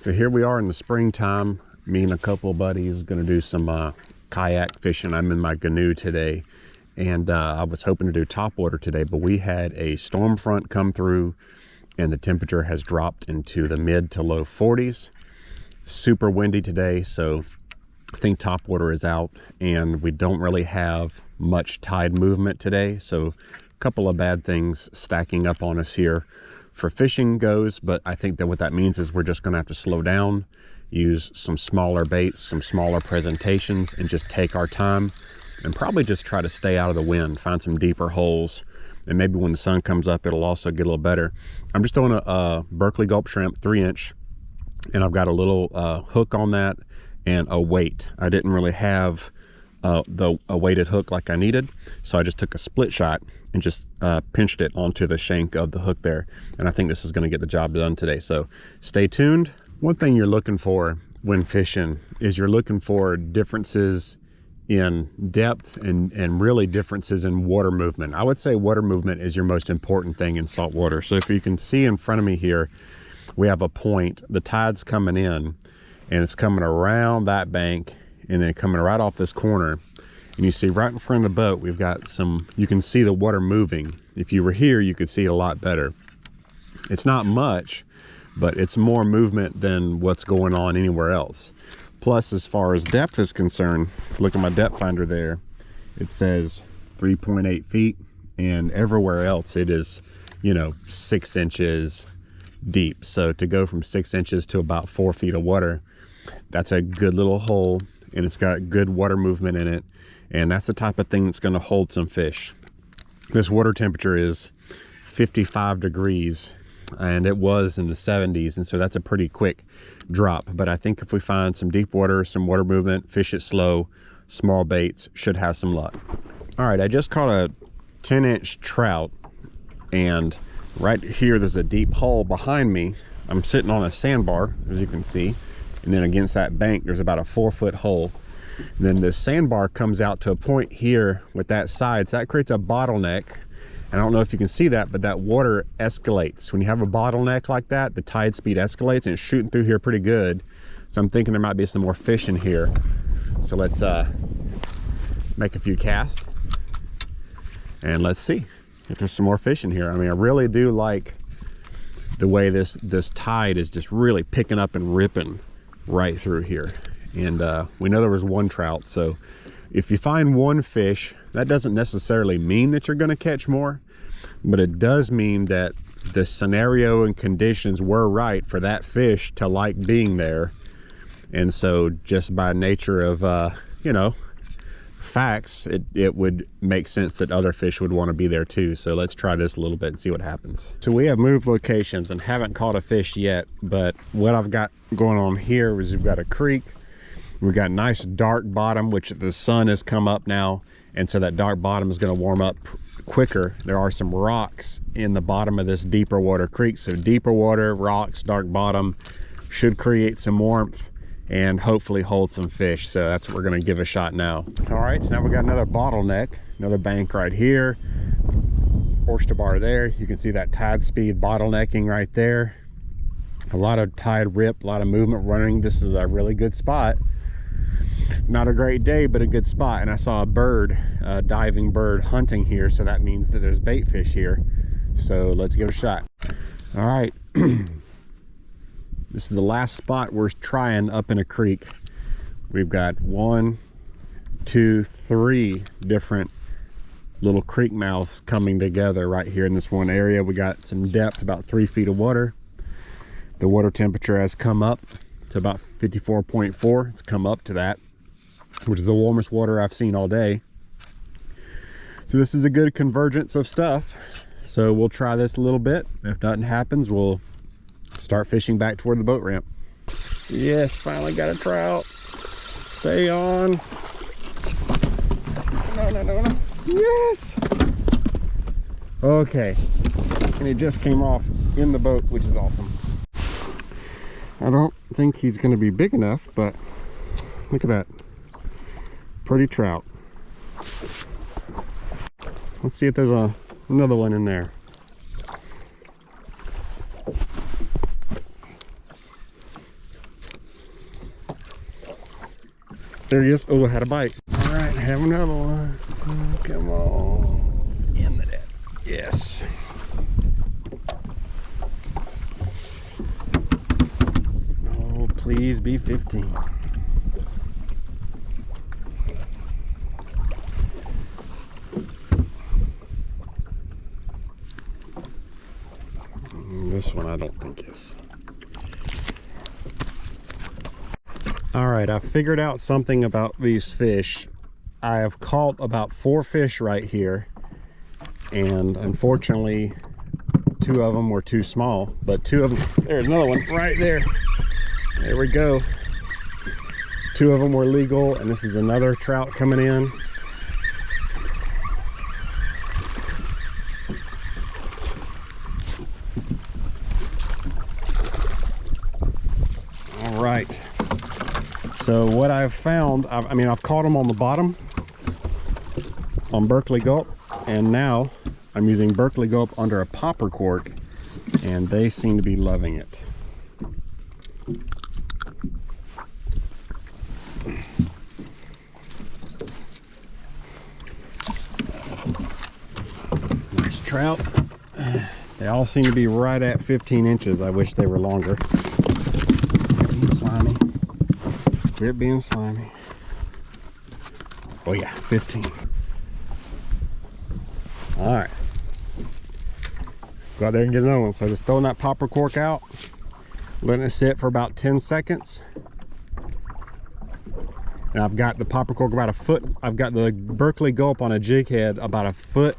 So here we are in the springtime. Me and a couple of buddies going to do some kayak fishing. I'm in my canoe today, and I was hoping to do topwater today, but we had a storm front come through and the temperature has dropped into the mid to low 40s. Super windy today, so I think topwater is out, and we don't really have much tide movement today, so a couple of bad things stacking up on us here for fishing goes. But I think that what that means is we're just going to have to slow down, use some smaller baits, some smaller presentations, and just take our time and probably just try to stay out of the wind, find some deeper holes, and maybe when the sun comes up it'll also get a little better. I'm just throwing a Berkeley Gulp Shrimp 3-inch, and I've got a little hook on that and a weight. I didn't really have a weighted hook like I needed, so I just took a split shot and just pinched it onto the shank of the hook there, and I think this is going to get the job done today, so stay tuned. One thing you're looking for when fishing is you're looking for differences in depth and really differences in water movement. I would say water movement is your most important thing in salt water. So if you can see in front of me here, we have a point, the tide's coming in and it's coming around that bank and then coming right off this corner, and you see right in front of the boat we've got some, you can see the water moving. If you were here you could see it a lot better. It's not much, but it's more movement than what's going on anywhere else. Plus, as far as depth is concerned, look at my depth finder there, it says 3.8 feet, and everywhere else it is, you know, 6 inches deep. So to go from 6 inches to about 4 feet of water, that's a good little hole, and it's got good water movement in it, and that's the type of thing that's going to hold some fish. This water temperature is 55 degrees, and it was in the 70s, and so that's a pretty quick drop. But I think if we find some deep water, some water movement, fish it slow, small baits, should have some luck. All right, I just caught a 10-inch trout, and right here there's a deep hole behind me. I'm sitting on a sandbar, as you can see, and then against that bank there's about a 4-foot hole. And then this sandbar comes out to a point here with that side, so that creates a bottleneck. I don't know if you can see that, but that water escalates. When you have a bottleneck like that, the tide speed escalates, and it's shooting through here pretty good. So I'm thinking there might be some more fish in here. So let's make a few casts and let's see if there's some more fish in here. I mean, I really do like the way this tide is just really picking up and ripping right through here. And we know there was one trout, so if you find one fish, that doesn't necessarily mean that you're going to catch more, but it does mean that the scenario and conditions were right for that fish to like being there. And so just by nature of you know, facts, it would make sense that other fish would want to be there too. So let's try this a little bit and see what happens. So we have moved locations and haven't caught a fish yet, but what I've got going on here is we've got a creek. We've got nice dark bottom, which the sun has come up now, and so that dark bottom is going to warm up quicker. There are some rocks in the bottom of this deeper water creek, so deeper water, rocks, dark bottom should create some warmth and hopefully hold some fish. So that's what we're going to give a shot now. All right, so now we got another bottleneck, another bank right here, oyster bar there. You can see that tide speed bottlenecking right there. A lot of tide rip, a lot of movement running. This is a really good spot. Not a great day, but a good spot. And I saw a bird, a diving bird hunting here, so that means that there's bait fish here. So let's give it a shot. All right. This is the last spot we're trying up in a creek. We've got 1, 2, 3 different little creek mouths coming together right here in this one area. We got some depth, about 3 feet of water. The water temperature has come up to about 54.4. It's come up to that, which is the warmest water I've seen all day. So this is a good convergence of stuff. So we'll try this a little bit. If nothing happens, we'll start fishing back toward the boat ramp. Yes, finally got a trout. Stay on. No. Yes! Okay. And it just came off in the boat, which is awesome. I don't think he's going to be big enough, but look at that. Pretty trout. Let's see if there's another one in there. There he is. Oh, I had a bite. All right, have another one. Oh, come on. In the net. Yes. Oh, please be 15. This one I don't think is. All right, I figured out something about these fish. I have caught about 4 fish right here, and unfortunately 2 of them were too small, but 2 of them, there's another one right there. There we go. 2 of them were legal, and this is another trout coming in. All right. So what I've found, I've caught them on the bottom on Berkeley Gulp, and now I'm using Berkeley Gulp under a popper cork, and they seem to be loving it. Nice trout. They all seem to be right at 15 inches. I wish they were longer. Quit being slimy. Quit being slimy. Oh yeah, 15. All right. Go out there and get another one. So just throwing that popper cork out, letting it sit for about 10 seconds. And I've got the popper cork about a foot. I've got the Berkeley Gulp on a jig head about 1.5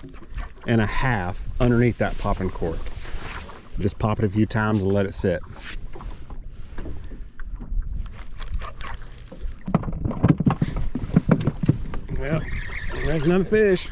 feet underneath that popping cork. Just pop it a few times and let it sit. Well, there's another fish.